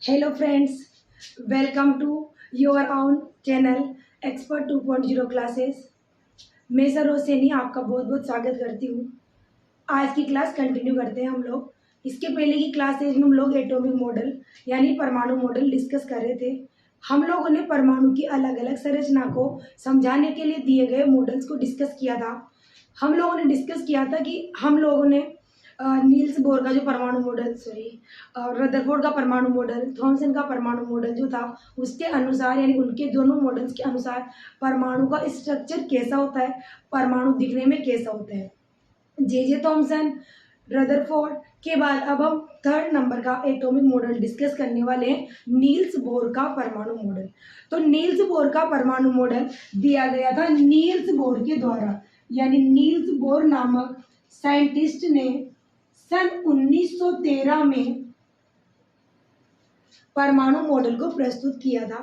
Hello friends, welcome to your own channel expert 2.0 classes. मैं सरोज सैनी आपका बहुत बहुत स्वागत करती हूँ। आज की क्लास कंटिन्यू करते हैं हम लोग। इसके पहले की क्लासेज में हम लोग एटॉमिक मॉडल यानी परमाणु मॉडल डिस्कस कर रहे थे। हम लोगों ने परमाणु की अलग अलग संरचना को समझाने के लिए दिए गए मॉडल्स को डिस्कस किया था। हम लोगों ने डिस्कस किया था कि हम लोगों ने नील्स बोर का जो परमाणु मॉडल रदरफोर्ड का परमाणु मॉडल, थॉमसन का परमाणु मॉडल जो था उसके अनुसार यानी उनके दोनों मॉडल्स के अनुसार परमाणु का स्ट्रक्चर कैसा होता है, परमाणु दिखने में कैसा होता है। जे थॉमसन, रदरफोर्ड के बाद अब हम थर्ड नंबर का एटॉमिक मॉडल डिस्कस करने वाले हैं, नील्स बोर का परमाणु मॉडल। तो नील्स बोर का परमाणु मॉडल दिया गया था नील्स बोर के द्वारा, यानी नील्स बोर नामक साइंटिस्ट ने सन 1913 में परमाणु मॉडल को प्रस्तुत किया था।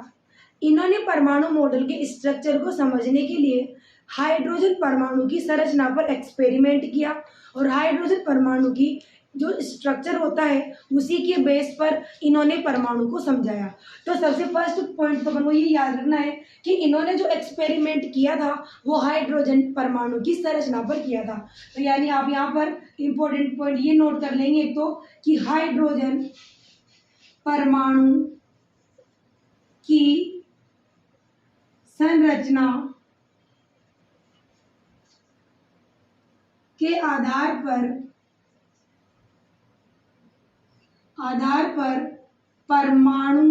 इन्होंने परमाणु मॉडल के स्ट्रक्चर को समझने के लिए हाइड्रोजन परमाणु की संरचना पर एक्सपेरिमेंट किया और हाइड्रोजन परमाणु की जो स्ट्रक्चर होता है उसी के बेस पर इन्होंने परमाणु को समझाया। तो सबसे फर्स्ट पॉइंट तो हमको ये याद रखना है कि इन्होंने जो एक्सपेरिमेंट किया था वो हाइड्रोजन परमाणु की संरचना पर किया था। तो यानी आप यहाँ पर इंपॉर्टेंट पॉइंट ये नोट कर लेंगे एक तो कि हाइड्रोजन परमाणु की संरचना के आधार पर परमाणु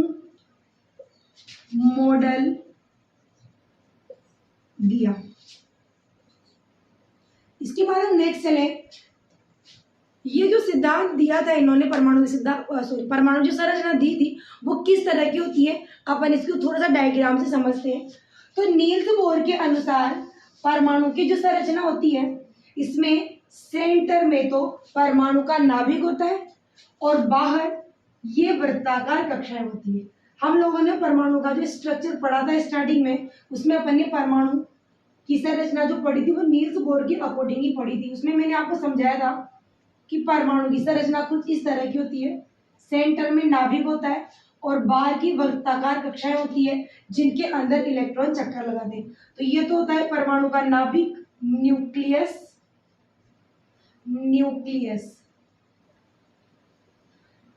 मॉडल दिया। इसके बाद हम नेक्स्ट चले। ये जो सिद्धांत दिया था इन्होंने, परमाणु जो संरचना दी थी वो किस तरह की होती है, अपन इसको थोड़ा सा डायग्राम से समझते हैं। तो नील्स बोर के अनुसार परमाणु की जो संरचना होती है इसमें सेंटर में तो परमाणु का नाभिक होता है और बाहर ये वृत्ताकार कक्षाएं होती है। हम लोगों ने परमाणु का जो स्ट्रक्चर पढ़ा था स्टार्टिंग में, उसमें अपन ने परमाणु की संरचना जो पढ़ी थी वो नील्स बोर के अकॉर्डिंग ही पढ़ी थी। उसमें मैंने आपको समझाया था कि परमाणु की संरचना कुछ इस तरह की होती है, सेंटर में नाभिक होता है और बाहर की वृत्ताकार कक्षाएं होती है जिनके अंदर इलेक्ट्रॉन चक्कर लगाते हैं। तो ये तो होता है परमाणु का नाभिक, न्यूक्लियस।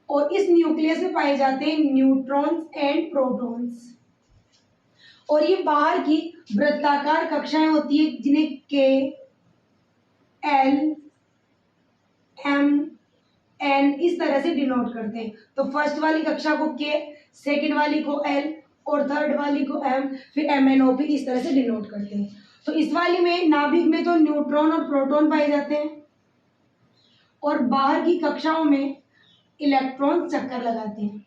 और इस न्यूक्लियस में पाए जाते हैं न्यूट्रॉन्स एंड प्रोटॉन्स। और ये बाहर की वृत्ताकार कक्षाएं होती है जिन्हें के, एल, एम, एन इस तरह से डिनोट करते हैं। तो फर्स्ट वाली कक्षा को के, सेकंड वाली को एल और थर्ड वाली को एम, फिर एम एन ओ पी इस तरह से डिनोट करते हैं। तो इस वाली में नाभिक में तो न्यूट्रॉन और प्रोटॉन पाए जाते हैं और बाहर की कक्षाओं में इलेक्ट्रॉन चक्कर लगाते हैं।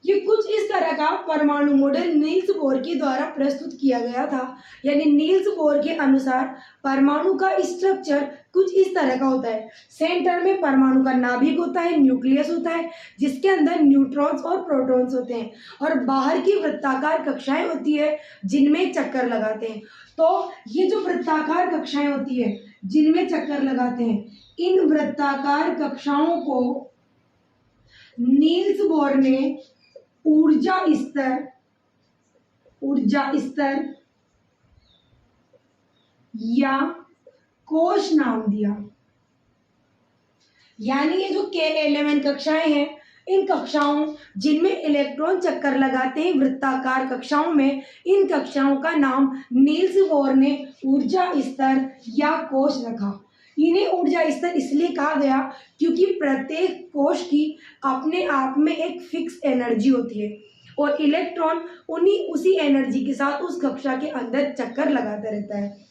ये कुछ इस तरह का परमाणु मॉडल नील्स बोर के द्वारा प्रस्तुत किया गया था। यानी नील्स बोर के अनुसार परमाणु का स्ट्रक्चर कुछ इस तरह का होता है। सेंटर में परमाणु का नाभिक होता है, न्यूक्लियस होता है जिसके अंदर न्यूट्रॉन्स और प्रोटॉन्स होते हैं और बाहर की वृत्ताकार कक्षाएं होती है जिनमें चक्कर लगाते हैं। तो ये जो वृत्ताकार कक्षाएं होती है जिनमें चक्कर लगाते हैं, इन वृत्ताकार कक्षाओं को नील्स बोर ने ऊर्जा स्तर या कोश नाम दिया। यानी ये जो K11 कक्षाएं हैं, इन कक्षाओं जिनमें इलेक्ट्रॉन चक्कर लगाते हैं वृत्ताकार कक्षाओं में, इन कक्षाओं का नाम नील्स बोर ने ऊर्जा स्तर या कोश रखा। इन्हें ऊर्जा स्तर इसलिए कहा गया क्योंकि प्रत्येक कोश की अपने आप में एक फिक्स एनर्जी होती है और इलेक्ट्रॉन उसी एनर्जी के साथ उस कक्षा के अंदर चक्कर लगाता रहता है।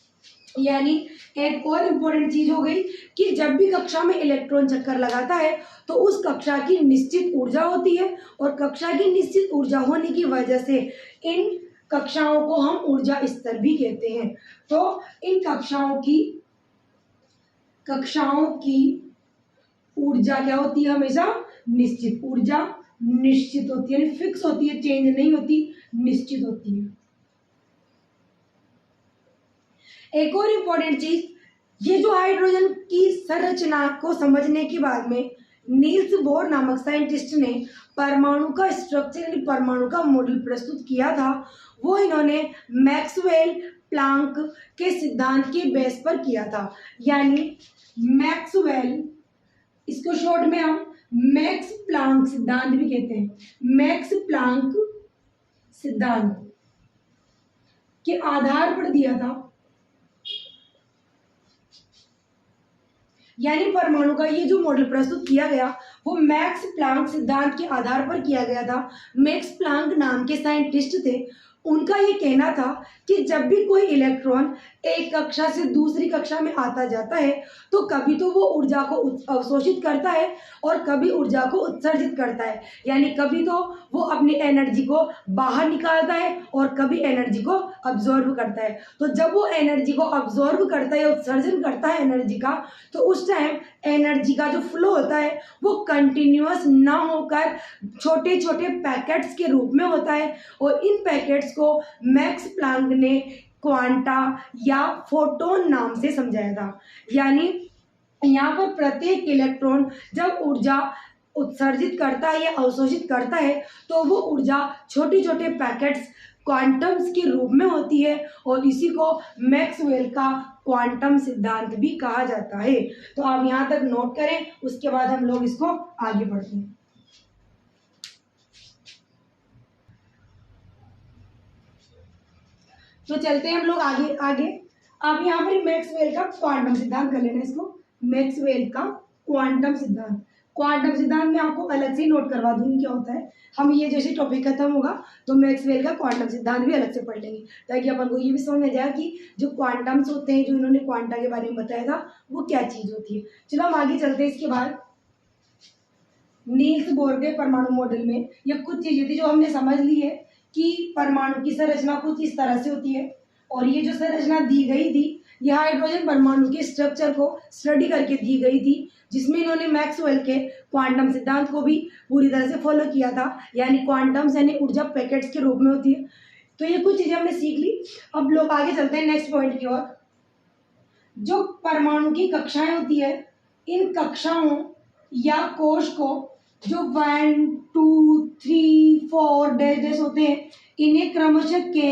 यानी एक और इम्पोर्टेंट चीज हो गई कि जब भी कक्षा में इलेक्ट्रॉन चक्कर लगाता है तो उस कक्षा की निश्चित ऊर्जा होती है और कक्षा की निश्चित ऊर्जा होने की वजह से इन कक्षाओं को हम ऊर्जा स्तर भी कहते हैं। तो इन कक्षाओं की ऊर्जा क्या होती है, हमेशा निश्चित। ऊर्जा निश्चित होती है, फिक्स होती है, चेंज नहीं होती, निश्चित होती है। एक और इम्पोर्टेंट चीज, ये जो हाइड्रोजन की संरचना को समझने के बाद में नील्स बोर नामक साइंटिस्ट ने परमाणु का स्ट्रक्चर यानी परमाणु का मॉडल प्रस्तुत किया था, वो इन्होंने मैक्सवेल प्लांक के सिद्धांत के बेस पर किया था। यानी मैक्सवेल, इसको शॉर्ट में हम मैक्स प्लांक सिद्धांत भी कहते हैं, मैक्स प्लांक सिद्धांत के आधार पर दिया था। यानी परमाणु का ये जो मॉडल प्रस्तुत किया गया वो मैक्स प्लांक सिद्धांत के आधार पर किया गया था। मैक्स प्लांक नाम के साइंटिस्ट थे, उनका ये कहना था कि जब भी कोई इलेक्ट्रॉन एक कक्षा से दूसरी कक्षा में आता जाता है तो कभी तो वो ऊर्जा को अवशोषित करता है और कभी ऊर्जा को उत्सर्जित करता है। यानी कभी तो वो अपनी एनर्जी को बाहर निकालता है और कभी एनर्जी को अब्जॉर्ब करता है। तो जब वो एनर्जी को अब्जॉर्ब करता है, उत्सर्जन करता है एनर्जी का, तो उस टाइम एनर्जी का जो फ्लो होता है वो कंटिन्यूअस ना होकर छोटे छोटे पैकेट्स के रूप में होता है। और इन पैकेट्स को मैक्स प्लांक ने क्वांटा या फोटोन नाम से समझाया था। यानी यहाँ पर प्रत्येक इलेक्ट्रॉन जब ऊर्जा उत्सर्जित करता है या अवशोषित करता है तो वो ऊर्जा छोटे छोटे पैकेट्स क्वांटम्स के रूप में होती है और इसी को मैक्सवेल का क्वांटम सिद्धांत भी कहा जाता है। तो आप यहाँ तक नोट करें, उसके बाद हम लोग इसको आगे बढ़ते हैं। तो चलते हैं हम लोग आगे आगे। आप यहाँ पर मैक्सवेल का क्वांटम सिद्धांत कर लेना, इसको मैक्सवेल का क्वांटम सिद्धांत। क्वांटम सिद्धांत में आपको अलग से नोट करवा दूंगी क्या होता है। हम ये जैसे टॉपिक खत्म होगा तो मैक्सवेल का क्वांटम सिद्धांत भी अलग से पढ़ लेंगे, ताकि अपन को ये भी समझ में जाए कि जो क्वांटम्स होते हैं, जो इन्होंने क्वांटा के बारे में बताया था, वो क्या चीज होती है। चलो हम आगे चलते हैं। इसके बाद नील्स बोर के परमाणु मॉडल में ये कुछ चीजें थी जो हमने समझ ली है कि परमाणु की संरचना कुछ इस तरह से होती है। और ये जो संरचना दी गई थी ये हाइड्रोजन परमाणु के स्ट्रक्चर को स्टडी करके दी गई थी, जिसमें इन्होंने मैक्सवेल के क्वांटम सिद्धांत को भी पूरी तरह से फॉलो किया था। यानी क्वांटम्स यानी ऊर्जा पैकेट्स के रूप में होती है। तो ये कुछ चीजें हमने सीख ली। अब लोग आगे चलते हैं नेक्स्ट पॉइंट की ओर। जो परमाणु की कक्षाएं होती है, इन कक्षाओं या कोश को जो 1 2 3 4 डैश होते हैं, इन्हें क्रमशः के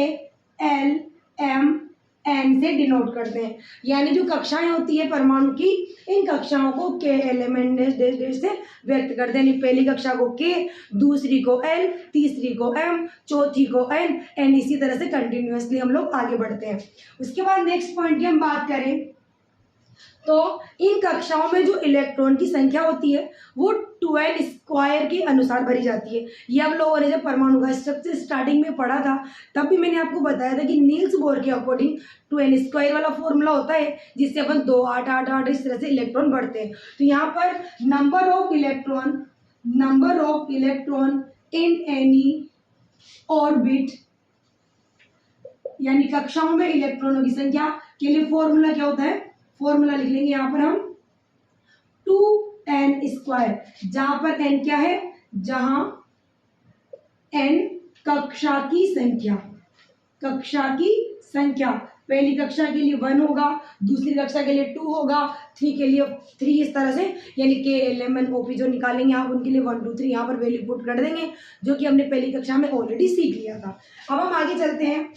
एल एम एन से डिनोट करते हैं। यानी जो कक्षाएं होती है परमाणु की, इन कक्षाओं को के L M N dash dash dash से व्यक्त करते हैं। पहली कक्षा को के, दूसरी को एल, तीसरी को एम, चौथी को एन, एन, इसी तरह से कंटिन्यूअसली हम लोग आगे बढ़ते हैं। उसके बाद नेक्स्ट पॉइंट की हम बात करें तो इन कक्षाओं में जो इलेक्ट्रॉन की संख्या होती है वो 12 स्क्वायर के अनुसार भरी जाती है। ये आप लोगों ने जब परमाणु का स्ट्रक्चर स्टार्टिंग में पढ़ा था तब भी मैंने आपको बताया था कि नील्स बोर के अकॉर्डिंग 12 स्क्वायर वाला फॉर्मूला होता है, जिससे अपन 2 8 8 8 इस तरह से इलेक्ट्रॉन बढ़ते हैं। तो यहाँ पर number of electron in any orbit, यानी कक्षाओं में इलेक्ट्रॉनों की संख्या के लिए फॉर्मूला क्या होता है, फॉर्मूला लिख लेंगे यहाँ पर हम 2n स्क्वायर, जहां पर n क्या है, जहां n कक्षा की संख्या, पहली कक्षा के लिए 1 होगा, दूसरी कक्षा के लिए 2 होगा, 3 के लिए 3, इस तरह से। यानी के एल एम एन ओपी जो निकालेंगे आप उनके लिए 1 2 3 यहाँ पर वैल्यू पुट कर देंगे, जो कि हमने पहली कक्षा में ऑलरेडी सीख लिया था। अब हम आगे चलते हैं।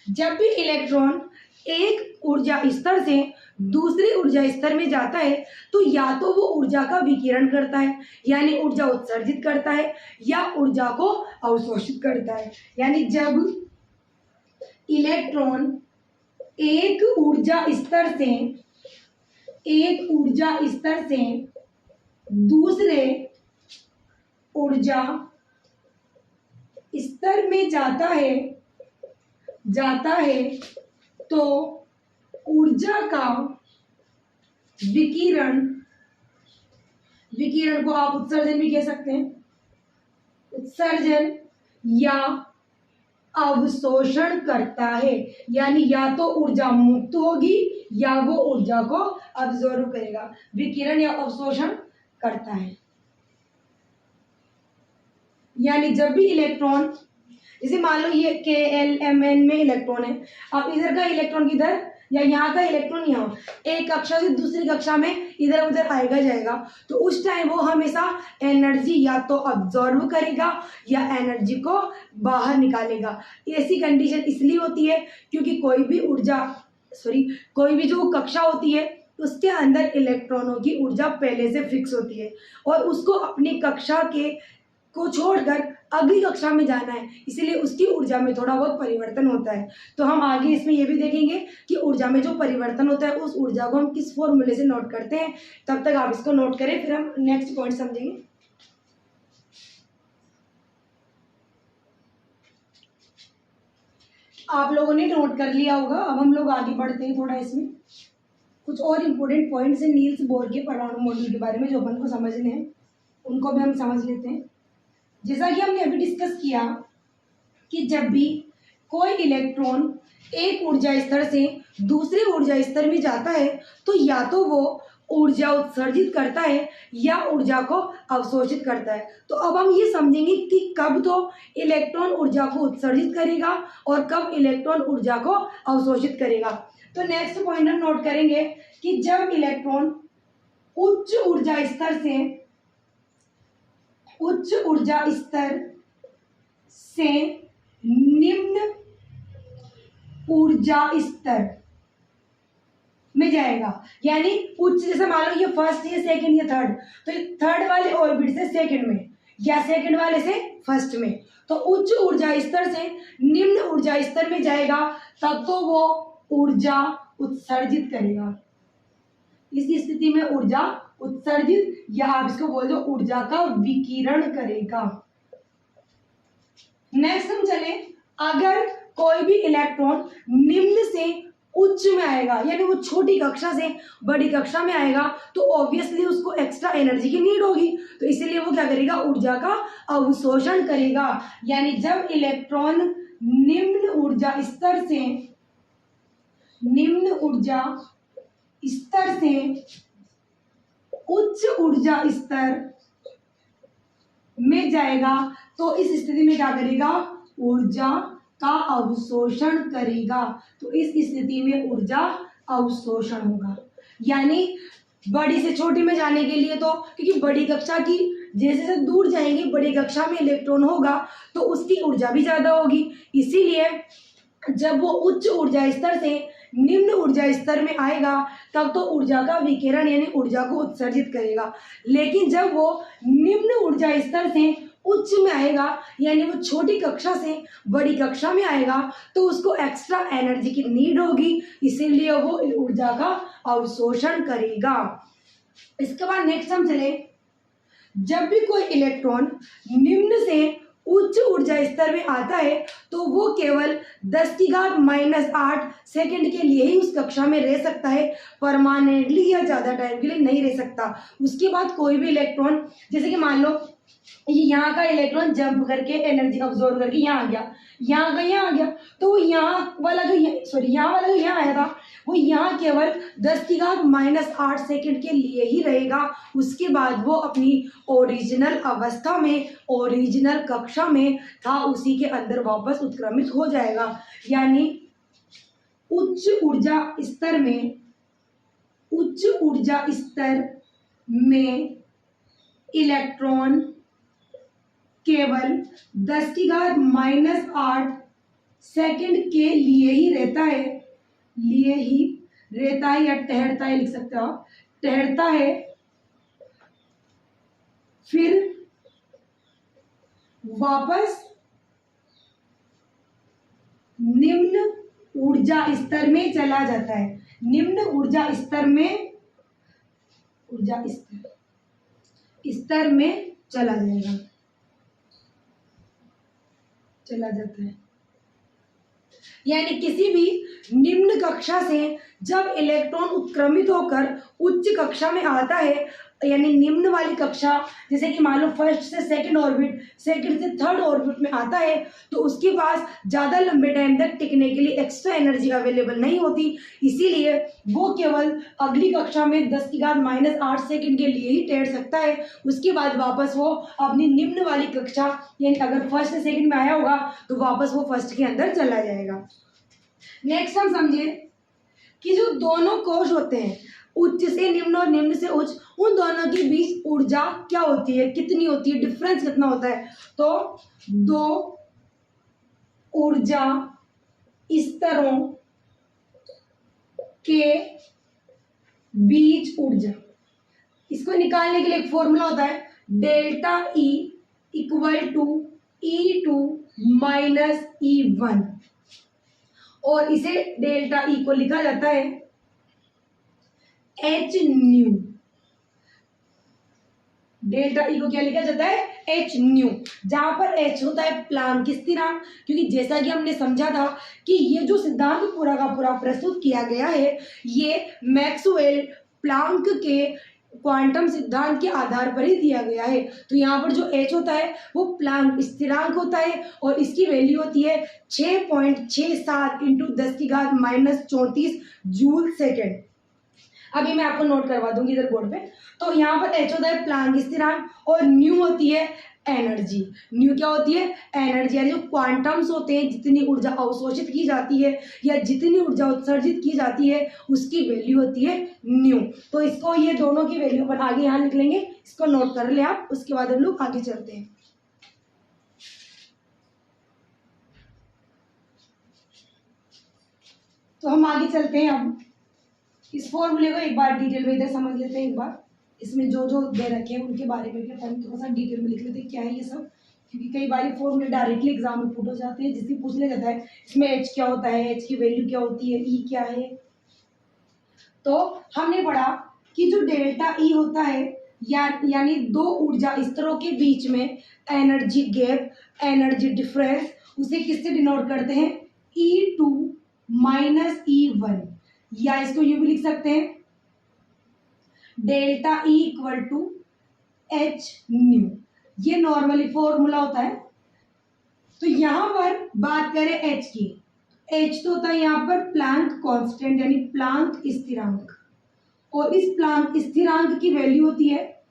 जब भी इलेक्ट्रॉन एक ऊर्जा स्तर से दूसरी ऊर्जा स्तर में जाता है तो या तो वो ऊर्जा का विकिरण करता है, यानी ऊर्जा उत्सर्जित करता है, या ऊर्जा को अवशोषित करता है। यानी जब इलेक्ट्रॉन एक ऊर्जा स्तर से दूसरे ऊर्जा स्तर में जाता है तो ऊर्जा का विकिरण को आप उत्सर्जन भी कह सकते हैं, उत्सर्जन या अवशोषण करता है। यानी या तो ऊर्जा मुक्त होगी या वो ऊर्जा को अब्सॉर्ब करेगा, विकिरण या अवशोषण करता है। यानी जब भी इलेक्ट्रॉन, जैसे मान लो ये के एल एम एन में इलेक्ट्रॉन है, अब इधर का इलेक्ट्रॉन किधर या यहाँ का इलेक्ट्रॉन यहाँ एक कक्षा से दूसरी कक्षा में इधर उधर आएगा जाएगा, तो उस टाइम वो हमेशा एनर्जी या तो अब्जॉर्ब करेगा या एनर्जी को बाहर निकालेगा। ऐसी कंडीशन इसलिए होती है क्योंकि कोई भी जो कक्षा होती है उसके अंदर इलेक्ट्रॉनों की ऊर्जा पहले से फिक्स होती है और उसको अपनी कक्षा को छोड़कर अगली कक्षा में जाना है, इसलिए उसकी ऊर्जा में थोड़ा बहुत परिवर्तन होता है। तो हम आगे इसमें ये भी देखेंगे कि ऊर्जा में जो परिवर्तन होता है उस ऊर्जा को हम किस फॉर्मूले से नोट करते हैं। तब तक आप इसको नोट करें, फिर हम नेक्स्ट पॉइंट समझेंगे। आप लोगों ने नोट कर लिया होगा, अब हम लोग आगे बढ़ते हैं। थोड़ा इसमें कुछ और इम्पोर्टेंट पॉइंट्स हैं नील्स बोर के परमाणु मॉडल के बारे में जो अपन को समझने हैं, उनको भी हम समझ लेते हैं। जैसा कि हमने अभी डिस्कस किया कि जब भी कोई इलेक्ट्रॉन एक ऊर्जा स्तर से दूसरे ऊर्जा स्तर में जाता है तो या तो वो ऊर्जा उत्सर्जित करता है या ऊर्जा को अवशोषित करता है। तो अब हम ये समझेंगे कि कब तो इलेक्ट्रॉन ऊर्जा को उत्सर्जित करेगा और कब इलेक्ट्रॉन ऊर्जा को अवशोषित करेगा। तो नेक्स्ट पॉइंट हम नोट करेंगे कि जब इलेक्ट्रॉन उच्च ऊर्जा स्तर से निम्न ऊर्जा स्तर में जाएगा, यानी उच्च, जैसे मान लो ये फर्स्ट या सेकंड या थर्ड, तो ये थर्ड वाले ऑर्बिट से सेकंड में या सेकंड वाले से फर्स्ट में, तो उच्च ऊर्जा स्तर से निम्न ऊर्जा स्तर में जाएगा तब तो वो ऊर्जा उत्सर्जित करेगा। इस स्थिति में ऊर्जा उत्सर्जित या आप इसको बोल दो ऊर्जा का विकिरण करेगा। नेक्स्ट हम चले, अगर कोई भी इलेक्ट्रॉन निम्न से उच्च में आएगा, यानी वो छोटी कक्षा से बड़ी कक्षा में आएगा, तो ऑब्वियसली उसको एक्स्ट्रा एनर्जी की नीड होगी, तो इसीलिए वो क्या करेगा, ऊर्जा का अवशोषण करेगा। यानी जब इलेक्ट्रॉन निम्न ऊर्जा स्तर से उच्च ऊर्जा स्तर में जाएगा तो इस स्थिति में क्या करेगा, ऊर्जा का अवशोषण करेगा। तो इस स्थिति में ऊर्जा अवशोषण होगा। यानी बड़ी से छोटी में जाने के लिए तो, क्योंकि बड़ी कक्षा की जैसे जैसे दूर जाएंगे बड़ी कक्षा में इलेक्ट्रॉन होगा तो उसकी ऊर्जा भी ज्यादा होगी, इसीलिए जब वो उच्च ऊर्जा स्तर से निम्न ऊर्जा स्तर में आएगा तब तो ऊर्जा का विकिरण यानी ऊर्जा को उत्सर्जित करेगा। लेकिन जब वो निम्न ऊर्जा स्तर से उच्च में आएगा, यानी वो छोटी कक्षा से बड़ी कक्षा में आएगा, तो उसको एक्स्ट्रा एनर्जी की नीड होगी, इसीलिए वो ऊर्जा का अवशोषण करेगा। इसके बाद नेक्स्ट हम चले, जब भी कोई इलेक्ट्रॉन निम्न से उच्च ऊर्जा स्तर में आता है तो वो केवल 10⁻⁸ सेकंड के लिए ही उस कक्षा में रह सकता है, परमानेंटली या ज़्यादा टाइम के लिए नहीं रह सकता। उसके बाद कोई भी इलेक्ट्रॉन, जैसे कि मान लो ये यहाँ का इलेक्ट्रॉन जंप करके एनर्जी अब्जॉर्व करके यहाँ आ गया, यहाँ का यहाँ आ गया, तो वो यहाँ वाला जो यहाँ आया था वो यहाँ केवल 10⁻⁸ सेकंड के लिए ही रहेगा। उसके बाद वो अपनी ओरिजिनल अवस्था में, ओरिजिनल कक्षा में था उसी के अंदर वापस उत्क्रमित हो जाएगा। यानी उच्च ऊर्जा स्तर में इलेक्ट्रॉन केवल 10⁻⁸ सेकंड के लिए ही रहता है या ठहरता है, लिख सकते हो आप, ठहरता है, फिर वापस निम्न ऊर्जा स्तर में चला जाता है। निम्न ऊर्जा स्तर में चला जाता है। यानी किसी भी निम्न कक्षा से जब इलेक्ट्रॉन उत्क्रमित होकर उच्च कक्षा में आता है, यानी निम्न वाली कक्षा, जैसे कि मान लो फर्स्ट से सेकंड ऑर्बिट, सेकंड से थर्ड ऑर्बिट में आता है, तो उसके पास ज़्यादा लंबे टाइम तक टिकने के लिए एक्स्ट्रा एनर्जी अवेलेबल नहीं होती, इसीलिए वो केवल अगली कक्षा में 10⁻⁸ सेकंड के लिए ही ठहर सकता है। उसके बाद वापस वो अपनी निम्न वाली कक्षा, यानी अगर फर्स्ट से सेकंड में आया होगा तो वापस वो फर्स्ट के अंदर चला जाएगा। नेक्स्ट हम समझिए, कि जो दोनों कोश होते हैं, उच्च से निम्न और निम्न से उच्च, उन दोनों के बीच ऊर्जा क्या होती है, कितनी होती है, डिफरेंस कितना होता है। तो दो ऊर्जा स्तरों के बीच ऊर्जा, इसको निकालने के लिए एक फॉर्मूला होता है, delta E equal to E2 minus E1, और इसे डेल्टा ई को लिखा जाता है एच न्यू। डेल्टा ई को क्या लिखा जाता है, एच न्यू, जहां पर एच होता है प्लांक स्थिरांक, क्योंकि जैसा कि हमने समझा था कि ये जो सिद्धांत पूरा का पूरा प्रस्तुत किया गया है, ये मैक्सवेल प्लांक के क्वांटम सिद्धांत के आधार पर ही दिया गया है। तो यहाँ पर जो एच होता है वो प्लांक स्थिरांक होता है, और इसकी वैल्यू होती है 6.67 इंटू 10⁻⁻34 जूल सेकेंड। अभी मैं आपको नोट करवा दूंगी इधर बोर्ड पे। तो यहाँ पर एच होता है प्लांक स्थिरांक, और न्यू होती है एनर्जी। न्यू क्या होती है, एनर्जी, यानी जो क्वांटम्स होते हैं, जितनी ऊर्जा अवशोषित की जाती है या जितनी ऊर्जा उत्सर्जित की जाती है, उसकी वैल्यू होती है न्यू। तो इसको, ये दोनों की वैल्यू अपन आगे यहाँ लिखेंगे, इसको नोट कर ले आप, उसके बाद हम लोग आगे चलते हैं। तो हम आगे चलते हैं। अब इस फॉर्मूले को एक बार डिटेल में इधर समझ लेते हैं। एक बार इसमें जो जो दे रखे हैं उनके बारे में भी अपन थोड़ा सा डिटेल में लिख लेते हैं क्या है ये सब, क्योंकि कई बार फॉर्मूले डायरेक्टली एग्जाम में पुट हो जाते हैं, जिससे पूछ लिया जाता है इसमें एच क्या होता है, एच की वैल्यू क्या होती है, ई क्या है। तो हमने पढ़ा कि जो डेल्टा ई होता है, यानी दो ऊर्जा स्तरों के बीच में एनर्जी गैप, एनर्जी डिफरेंस, उसे किससे डिनोट करते हैं, E2 माइनस E1, या इसको यूं भी लिख सकते हैं delta E equal to H nu. ये नॉर्मली फॉर्मूला होता है। तो यहां पर बात करें एच की, एच तो होता है यहाँ पर प्लांक कांस्टेंट, यानी प्लांक स्थिरांक, और इस प्लांक स्थिरांक की वैल्यू होती है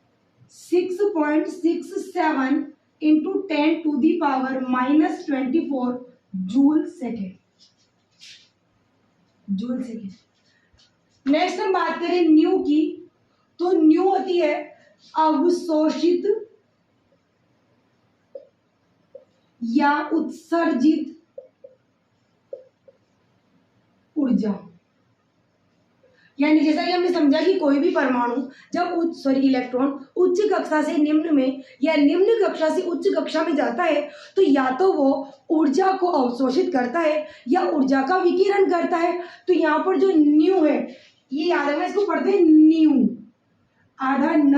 6.67 into 10⁻⁻24 joule second. Joule second. Next हम बात करें न्यू की, तो न्यू होती है अवशोषित या उत्सर्जित ऊर्जा। यानी जैसा कि हमने समझा कि कोई भी परमाणु जब इलेक्ट्रॉन उच्च कक्षा से निम्न में या निम्न कक्षा से उच्च कक्षा में जाता है, तो या तो वो ऊर्जा को अवशोषित करता है या ऊर्जा का विकिरण करता है। तो यहाँ पर जो न्यू है, ये याद है, इसको पढ़ते हैं न्यू, आधा न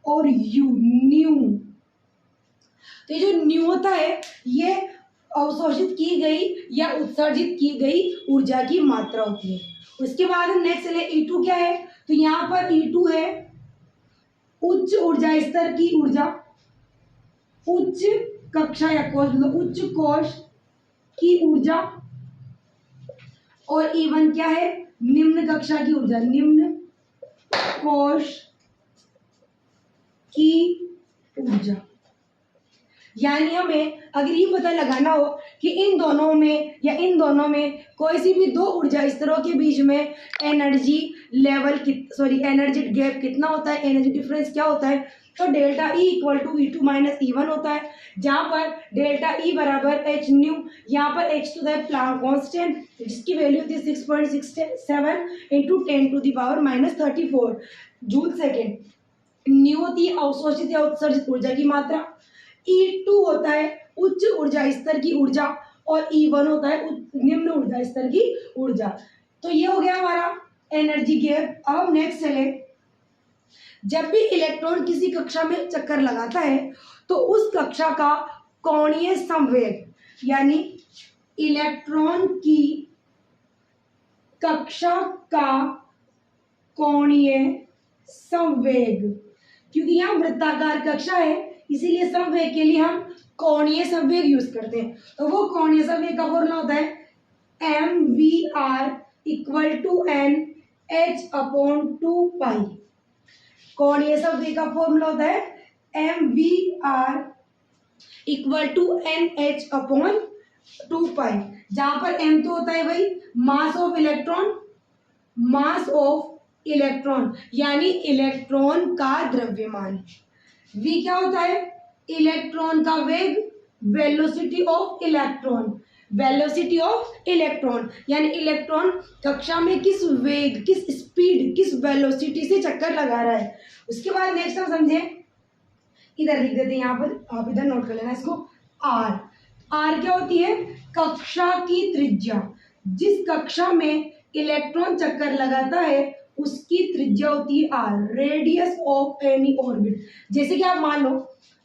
और यू, न्यू। तो ये जो न्यू होता है, ये अवशोषित की गई या उत्सर्जित की गई ऊर्जा की मात्रा होती है। उसके बाद हम नेक्स्ट चले, E2 क्या है, तो यहाँ पर E2 है उच्च ऊर्जा स्तर की ऊर्जा, उच्च कक्षा या कोश, उच्च कोश की ऊर्जा, और E1 क्या है, निम्न कक्षा की ऊर्जा, निम्न कोश की ऊर्जा। यानी हमें अगर ये पता लगाना हो कि इन दोनों में या इन दोनों में कोई सी भी दो ऊर्जा स्तरों के बीच में एनर्जी लेवल एनर्जी गैप कितना होता है, एनर्जी डिफरेंस क्या होता है, तो delta E equal to E2 minus E1 होता है, जहां पर डेल्टा ई बराबर एच न्यू, यहाँ पर एच तो है प्लांक कांस्टेंट, जिसकी वैल्यू होती है 6.67 इंटू 10⁻⁻34 जूल सेकेंड। न्यू होती है अवशोषित या उत्सर्जित ऊर्जा की मात्रा, E2 होता है उच्च ऊर्जा स्तर की ऊर्जा, और E1 होता है निम्न ऊर्जा स्तर की ऊर्जा। तो ये हो गया हमारा एनर्जी गैप। अब हम नेक्स्ट चले, जब भी इलेक्ट्रॉन किसी कक्षा में चक्कर लगाता है, तो उस कक्षा का कोणीय संवेग, यानी इलेक्ट्रॉन की कक्षा का कोणीय संवेग, क्योंकि यहाँ वृत्ताकार कक्षा है, इसीलिए संवेग के लिए हम कोणीय संवेग यूज करते हैं। तो वो कोणीय संवेग का फॉर्मूला होता है mvr equal to n h/2 पाई। कोणीय संवेग का फॉर्मूला होता है mvr equal to n h/2 पाई, जहां पर m तो होता है भाई mass of electron, mass of electron यानी इलेक्ट्रॉन का द्रव्यमान। v क्या होता है? इलेक्ट्रॉन का वेग, velocity of electron, velocity of electron यानी इलेक्ट्रॉन कक्षा में किस वेग, किस स्पीड, किस वेलोसिटी से चक्कर लगा रहा है। उसके बाद नेक्स्ट हम समझे, इधर लिख देते हैं, यहाँ पर आप इधर नोट कर लेना इसको। आर, आर क्या होती है? कक्षा की त्रिज्या। जिस कक्षा में इलेक्ट्रॉन चक्कर लगाता है उसकी त्रिज्या होती है R, radius of any orbit. जैसे कि आप मान लो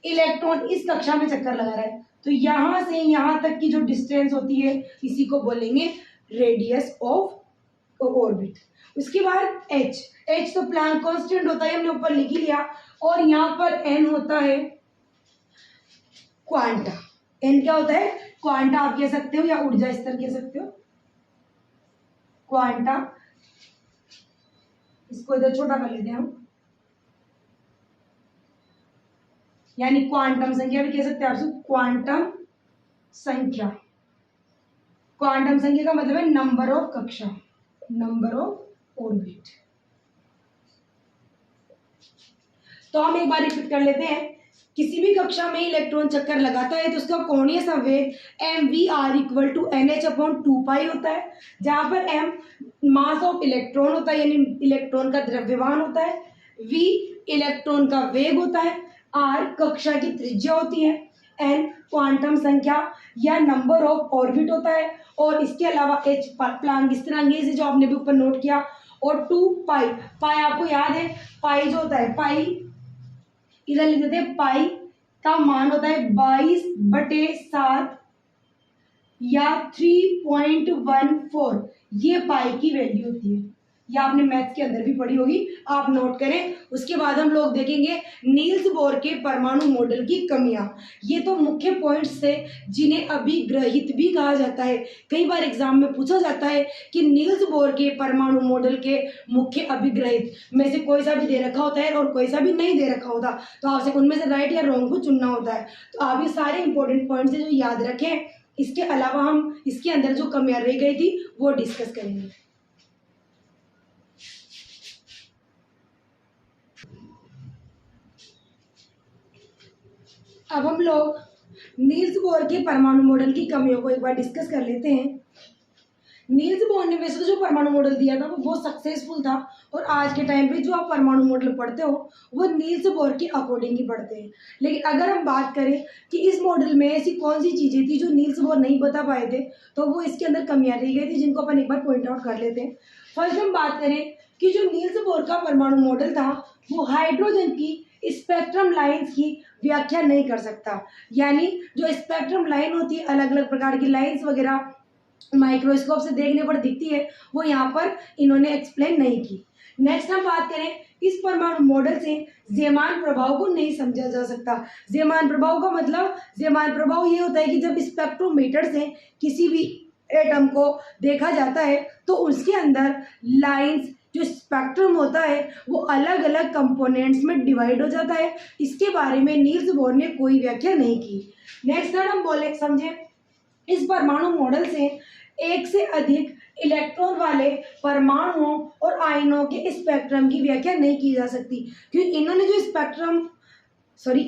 इलेक्ट्रॉन इस कक्षा में चक्कर लगा रहा है, तो यहां से यहां तक की जो डिस्टेंस होती है इसी को बोलेंगे रेडियस ऑफ ऑर्बिट। उसके बाद एच, एच तो प्लैंक कांस्टेंट होता है, हमने ऊपर लिख ही लिया। और यहाँ पर एन होता है क्वांटा। एन क्या होता है? क्वांटा आप कह सकते हो या ऊर्जा स्तर कह सकते हो, क्वांटा। इसको इधर छोटा कर लेते हैं हम, यानी क्वांटम संख्या भी कह सकते हैं आप, क्वांटम संख्या। क्वांटम संख्या का मतलब है नंबर ऑफ कक्षा, नंबर ऑफ ऑर्बिट। तो हम एक बार रिपीट कर लेते हैं, किसी भी कक्षा में इलेक्ट्रॉन चक्कर लगाता है तो उसका कोणीय संवेग mvr इक्वल टू nh/2π होता है, जहां पर m मास ऑफ इलेक्ट्रॉन होता है यानी इलेक्ट्रॉन का द्रव्यमान होता है, v इलेक्ट्रॉन का वेग होता है, r कक्षा की त्रिज्या होती है, n क्वांटम संख्या या नंबर ऑफ ऑर्बिट होता है, और इसके अलावा h प्लैंक स्थिरांक से जो आपने भी ऊपर नोट किया, और 2 पाई। पाई आपको याद है, पाई जो होता है, पाई इधर लिख देते हैं, पाई का मान होता है 22/7 या 3.14, ये पाई की वैल्यू होती है। ये आपने मैथ्स के अंदर भी पढ़ी होगी, आप नोट करें। उसके बाद हम लोग देखेंगे नील्स बोर के परमाणु मॉडल की कमियां। ये तो मुख्य पॉइंट्स थे जिन्हें अभिग्रहित भी कहा जाता है। कई बार एग्जाम में पूछा जाता है कि नील्स बोर के परमाणु मॉडल के मुख्य अभिग्रहित में से कोई सा भी दे रखा होता है और कोई सा भी नहीं दे रखा होता, तो आपसे उनमें से राइट या रॉन्ग को चुनना होता है। तो आप ये सारे इंपॉर्टेंट पॉइंट्स जो याद रखें। इसके अलावा हम इसके अंदर जो कमियां रह गई थी वो डिस्कस करेंगे। अब हम लोग नील्स बोर के परमाणु मॉडल की कमियों को एक बार डिस्कस कर लेते हैं। नील्स बोर ने वैसे तो जो परमाणु मॉडल दिया था वो बहुत सक्सेसफुल था, और आज के टाइम पे जो आप परमाणु मॉडल पढ़ते हो वो नील्स बोर के अकॉर्डिंग ही पढ़ते हैं। लेकिन अगर हम बात करें कि इस मॉडल में ऐसी कौन सी चीज़ें थी जो नील्स बोर नहीं बता पाए थे, तो वो इसके अंदर कमियां रह गई थी, जिनको अपन एक बार पॉइंट आउट कर लेते हैं। फर्स्ट हम बात करें कि जो नील्स बोर का परमाणु मॉडल था वो हाइड्रोजन की स्पेक्ट्रम लाइन्स की व्याख्या नहीं कर सकता। यानी जो स्पेक्ट्रम लाइन होती है, अलग अलग प्रकार की लाइन्स वगैरह माइक्रोस्कोप से देखने पर दिखती है, वो यहाँ पर इन्होंने एक्सप्लेन नहीं की। नेक्स्ट हम बात करें, इस परमाणु मॉडल से जेमान प्रभाव को नहीं समझा जा सकता। जेमान प्रभाव का मतलब, जेमान प्रभाव ये होता है कि जब स्पेक्ट्रोमीटर से किसी भी एटम को देखा जाता है तो उसके अंदर लाइंस, जो स्पेक्ट्रम होता है वो अलग अलग कंपोनेंट्स में डिवाइड हो जाता है। इसके बारे में नील्स बोर ने कोई व्याख्या नहीं की। नेक्स्ट हम बोले समझे, इस परमाणु मॉडल से एक से अधिक इलेक्ट्रॉन वाले परमाणुओं और आयनों के स्पेक्ट्रम की व्याख्या नहीं की जा सकती, क्योंकि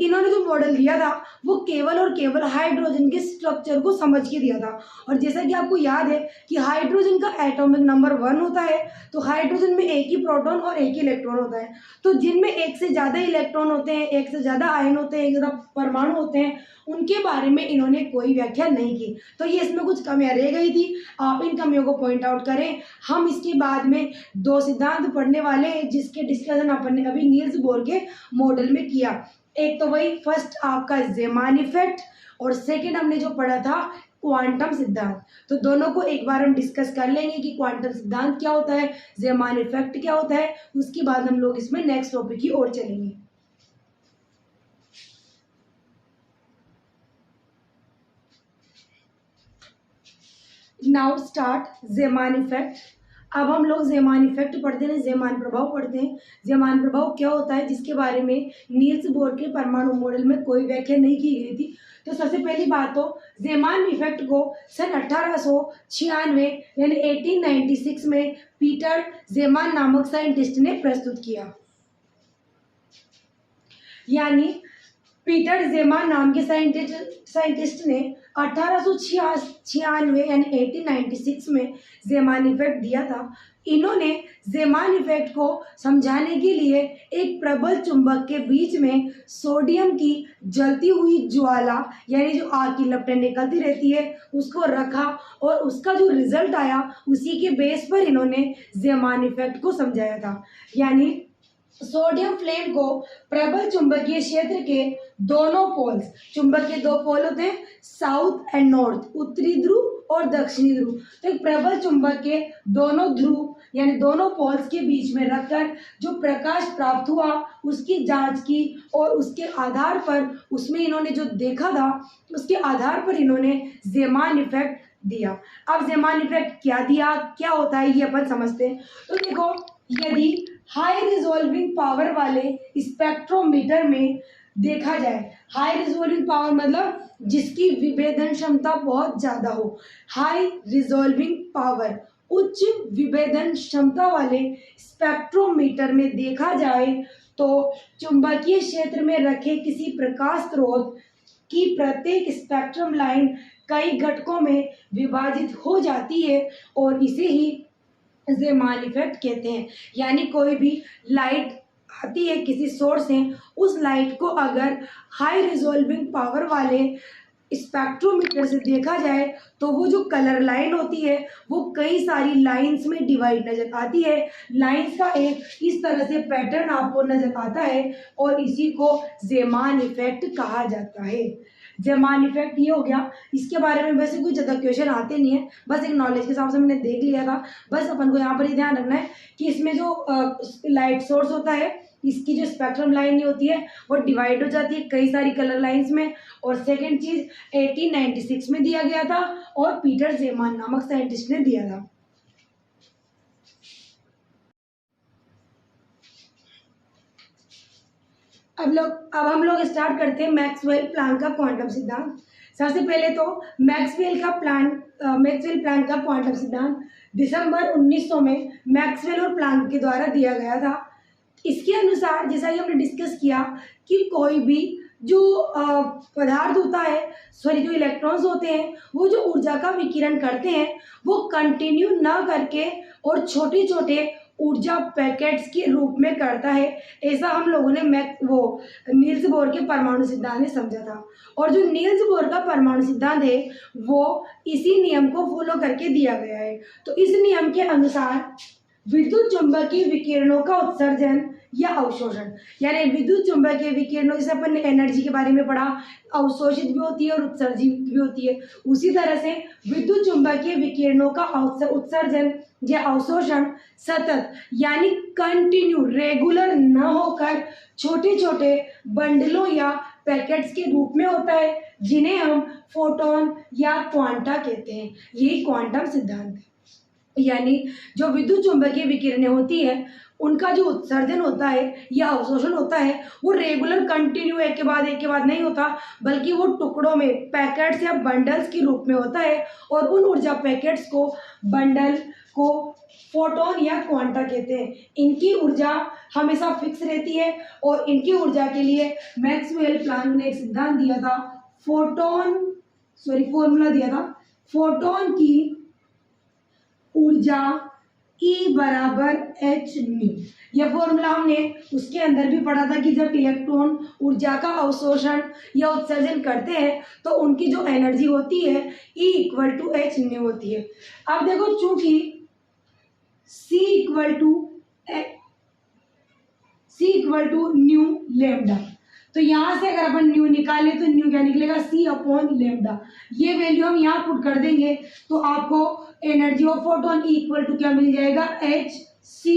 इन्होंने जो मॉडल दिया था वो केवल और केवल हाइड्रोजन के स्ट्रक्चर को समझ के दिया था। और जैसा कि आपको याद है कि हाइड्रोजन का एटॉमिक नंबर 1 होता है, तो हाइड्रोजन में एक ही प्रोटॉन और एक ही इलेक्ट्रॉन होता है। तो जिनमें एक से ज़्यादा इलेक्ट्रॉन होते हैं, एक से ज़्यादा आयन होते हैं, एक ज़्यादा परमाणु होते हैं, उनके बारे में इन्होंने कोई व्याख्या नहीं की। तो ये इसमें कुछ कमियां रह गई थी, आप इन कमियों को पॉइंट आउट करें। हम इसके बाद में 2 सिद्धांत पढ़ने वाले हैं जिसके डिस्कशन अपन ने अभी नील्स बोर के मॉडल में किया। एक तो वही फर्स्ट आपका जेमान इफेक्ट, और सेकेंड हमने जो पढ़ा था क्वांटम सिद्धांत। तो दोनों को एक बार हम डिस्कस कर लेंगे कि क्वांटम सिद्धांत क्या होता है, जेमान इफेक्ट क्या होता है। उसके बाद हम लोग इसमें नेक्स्ट टॉपिक की ओर चलेंगे। Now start Zeeman effect. अब हम लोग जेमान इफेक्ट पढ़ते हैं, जेमान प्रभाव पढ़ते हैं। जेमान प्रभाव क्या होता है, जिसके बारे में नील्स बोर के परमाणु मॉडल में कोई व्याख्या नहीं की गई थी। तो सबसे पहली बात तो जेमान इफेक्ट को सन 1896 यानी 1896 में पीटर जेमान नामक साइंटिस्ट ने प्रस्तुत किया। यानी पीटर जेमान नाम के साइंटिस्ट ने 1896 यानी 1896 में जेमान इफेक्ट दिया था। इन्होंने जेमान इफेक्ट को समझाने के लिए एक प्रबल चुंबक के बीच में सोडियम की जलती हुई ज्वाला यानी जो आग की लपटें निकलती रहती है उसको रखा और उसका जो रिजल्ट आया उसी के बेस पर इन्होंने जेमान इफेक्ट को समझाया था। यानी सोडियम फ्लेम को प्रबल चुंबकीय क्षेत्र के दोनों पोल्स, चुंबक के दो पोल होते हैं साउथ एंड नॉर्थ, उत्तरी ध्रुव और दक्षिणी ध्रुव, तो एक प्रबल चुंबक के दोनों ध्रुव यानी दोनों पोल्स के बीच में रखकर जो प्रकाश प्राप्त हुआ उसकी जांच की और उसके आधार पर उसमें इन्होंने जो देखा था उसके आधार पर इन्होंने जेमान इफेक्ट दिया। अब जेमान इफेक्ट क्या दिया, क्या होता है ये अपन समझते हैं। तो देखो, यदि हाई रिजोल्विंग पावर वाले स्पेक्ट्रोमीटर में देखा जाए, हाई रिजोल्विंग पावर मतलब जिसकी विभेदन क्षमता बहुत ज़्यादा हो, हाई रिजोल्विंग पावर उच्च विभेदन क्षमता वाले स्पेक्ट्रोमीटर में देखा जाए तो चुंबकीय क्षेत्र में रखे किसी प्रकाश स्रोत की प्रत्येक स्पेक्ट्रम लाइन कई घटकों में विभाजित हो जाती है और इसे ही जेमान इफेक्ट कहते हैं। यानी कोई भी लाइट आती है किसी सोर्स से, उस लाइट को अगर हाई रिजोल्विंग पावर वाले स्पेक्ट्रोमीटर से देखा जाए तो वो जो कलर लाइन होती है वो कई सारी लाइंस में डिवाइड नजर आती है। लाइंस का एक इस तरह से पैटर्न आपको नजर आता है और इसी को जेमान इफेक्ट कहा जाता है। जेमान इफेक्ट ये हो गया। इसके बारे में वैसे कोई ज़्यादा क्वेश्चन आते नहीं है, बस एक नॉलेज के हिसाब से मैंने देख लिया था। बस अपन को यहाँ पर ही ध्यान रखना है कि इसमें जो लाइट सोर्स होता है इसकी जो स्पेक्ट्रम लाइन होती है वो डिवाइड हो जाती है कई सारी कलर लाइंस में। और सेकंड चीज 1896 में दिया गया था और पीटर जेमान नामक साइंटिस्ट ने दिया था। अब हम लोग स्टार्ट करते हैं मैक्सवेल प्लांक का क्वांटम सिद्धांत। सबसे पहले तो मैक्सवेल प्लांक का क्वांटम सिद्धांत दिसंबर 1900 में मैक्सवेल और प्लांक के द्वारा दिया गया था। इसके अनुसार जैसा कि हमने डिस्कस किया कि कोई भी जो पदार्थ होता है, सॉरी जो इलेक्ट्रॉन्स होते हैं वो जो ऊर्जा का विकिरण करते हैं वो कंटिन्यू ना करके और छोटे छोटे ऊर्जा पैकेट्स के रूप में करता है। ऐसा हम लोगों ने नील्स बोर के परमाणु सिद्धांत में समझा था। और जो नील्स बोर का परमाणु सिद्धांत है वो इसी नियम को फॉलो करके दिया गया है। तो इस नियम के अनुसार विद्युत चुंबकीय विकिरणों का उत्सर्जन या अवशोषण, यानी विद्युत चुंबकीय विकिरणों, जैसे अपन ने एनर्जी के बारे में पढ़ा, अवशोषित भी होती है और उत्सर्जित भी होती है, उसी तरह से विद्युत चुंबकीय विकिरणों का उत्सर्जन या अवशोषण सतत यानी कंटिन्यू रेगुलर न होकर छोटे छोटे बंडलों या पैकेट्स के रूप में होता है जिन्हें हम फोटोन या क्वांटा कहते हैं। यही क्वांटम सिद्धांत है। यानी जो विद्युत चुंबकीय विकिरणें होती है उनका जो उत्सर्जन होता है या अवशोषण होता है वो रेगुलर कंटिन्यू एक के बाद नहीं होता, बल्कि वो टुकड़ों में पैकेट्स या बंडल्स के रूप में होता है। और उन ऊर्जा पैकेट्स को बंडल को फोटोन या क्वांटा कहते हैं। इनकी ऊर्जा हमेशा फिक्स रहती है और इनकी ऊर्जा के लिए मैक्सवेल प्लांक ने एक सिद्धांत दिया था, फॉर्मूला दिया था, फोटोन की ऊर्जा E बराबर h न्यू। यह फॉर्मूला हमने उसके अंदर भी पढ़ा था कि जब इलेक्ट्रॉन ऊर्जा का अवशोषण या उत्सर्जन करते हैं तो उनकी जो एनर्जी होती है E equal to h nu होती है। अब देखो, चूंकि C equal to nu lambda, तो यहाँ से अगर अपन न्यू निकालें तो न्यू क्या निकलेगा, C अपॉन लेमडा। ये वैल्यू हम यहाँ पुट कर देंगे तो आपको energy of photon equal to क्या मिल जाएगा, h C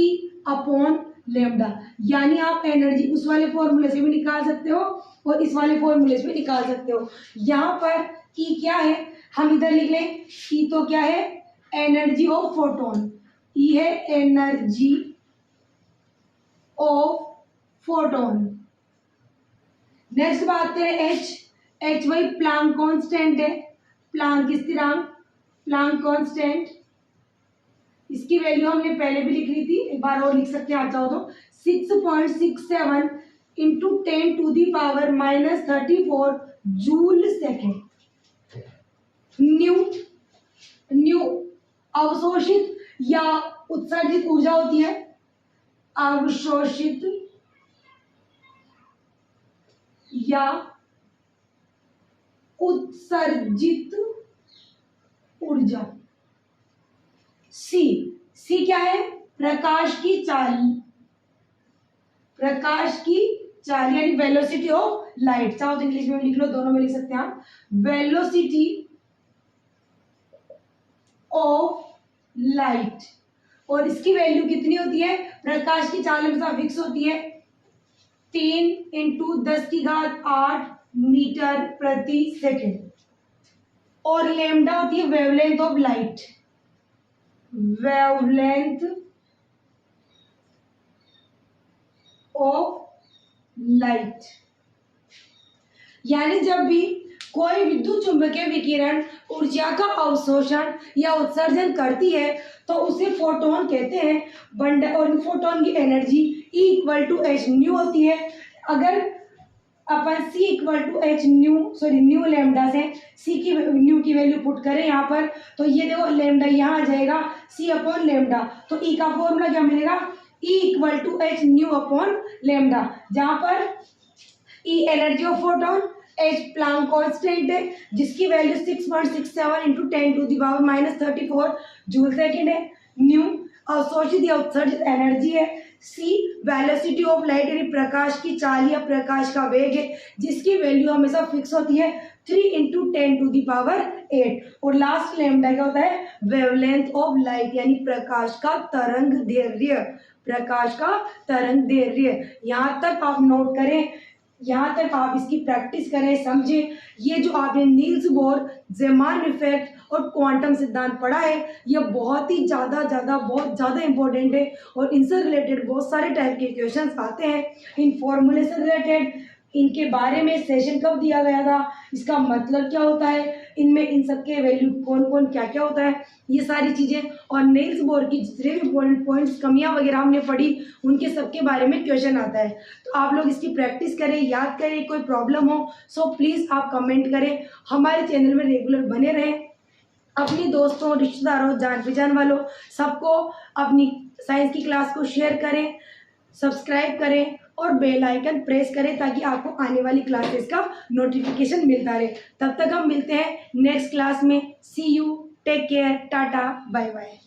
अपॉन लेमडा। यानी आप एनर्जी उस वाले फॉर्मूले से भी निकाल सकते हो और इस वाले फॉर्मूले से भी निकाल सकते हो। यहाँ पर E क्या है हम इधर लिख लें, E तो क्या है, एनर्जी ऑफ फोटोन, E है एनर्जी ऑफ फोटोन। नेक्स्ट बात करें H, H Y Planck constant है, प्लांक स्थिरांक, प्लांक कांस्टेंट, इसकी वैल्यू हमने पहले भी लिख ली थी, एक बार और लिख सकते हैं आप चाहो तो 6.67 इंटू 10⁻⁻34 जूल सेकेंड। न्यू अवशोषित या उत्सर्जित ऊर्जा होती है, अवशोषित या उत्सर्जित ऊर्जा। सी क्या है? प्रकाश की चाल, प्रकाश की चाल यानी वेलोसिटी ऑफ लाइट, चाहो तो इंग्लिश में लिख लो, दोनों में लिख सकते हैं आप, वेलोसिटी ऑफ लाइट। और इसकी वैल्यू कितनी होती है? प्रकाश की चाल हमेशा फिक्स होती है 3 × 10⁸ मीटर प्रति सेकेंड। और लैम्डा होती है wavelength of light, wavelength of light. यानी जब भी कोई विद्युत चुंबकीय विकिरण ऊर्जा का अवशोषण या उत्सर्जन करती है तो उसे फोटोन कहते हैं। बंडल, और फोटोन की एनर्जी E=h न्यू होती है। अगर अपन न्यू लैम्डा से सी की न्यू की वैल्यू पुट करें यहाँ पर, तो ये देखो लैम्डा यहाँ आ जाएगा C/λ। तो E का फॉर्मूला क्या मिलेगा? E=h न्यू अपॉन लैम्डा, जहाँ पर E energy of photon, H Planck constant है जिसकी वैल्यू 6.67 इंटू 10⁻⁻34 जूल सेकेंड है। न्यू अवशोषित या उत्सर्जित एनर्जी है। सी वेलोसिटी ऑफ लाइट यानी प्रकाश की चाल या प्रकाश का वेग है जिसकी वैल्यू हमेशा फिक्स होती है 3 × 10⁸। और लास्ट लैम्डा क्या होता है? वेवलेंथ ऑफ लाइट यानी प्रकाश का तरंग दैर्ध्य, प्रकाश का तरंग दैर्ध्य। यहाँ तक आप नोट करें, यहाँ तक आप इसकी प्रैक्टिस करें, समझें। ये जो आपने नील्स बोर, जेमान इफेक्ट और क्वांटम सिद्धांत पढ़ा है ये बहुत ही बहुत ज़्यादा इंपॉर्टेंट है। और इनसे रिलेटेड बहुत सारे टाइप के क्वेश्चंस आते हैं। इन फॉर्मूले से रिलेटेड, इनके बारे में सेशन कब दिया गया था, इसका मतलब क्या होता है, इनमें इन सब के वैल्यू कौन कौन क्या क्या होता है, ये सारी चीज़ें। और नील्स बोर की जितने भी पॉइंट्स कमियां वगैरह हमने पढ़ी उनके सबके बारे में क्वेश्चन आता है। तो आप लोग इसकी प्रैक्टिस करें, याद करें। कोई प्रॉब्लम हो सो प्लीज़ आप कमेंट करें। हमारे चैनल में रेगुलर बने रहें। अपनी दोस्तों, रिश्तेदारों, जान पहचान वालों सबको अपनी साइंस की क्लास को शेयर करें, सब्सक्राइब करें और बेल आइकन प्रेस करें ताकि आपको आने वाली क्लासेस का नोटिफिकेशन मिलता रहे। तब तक हम मिलते हैं नेक्स्ट क्लास में। See you, take care, tata, bye bye.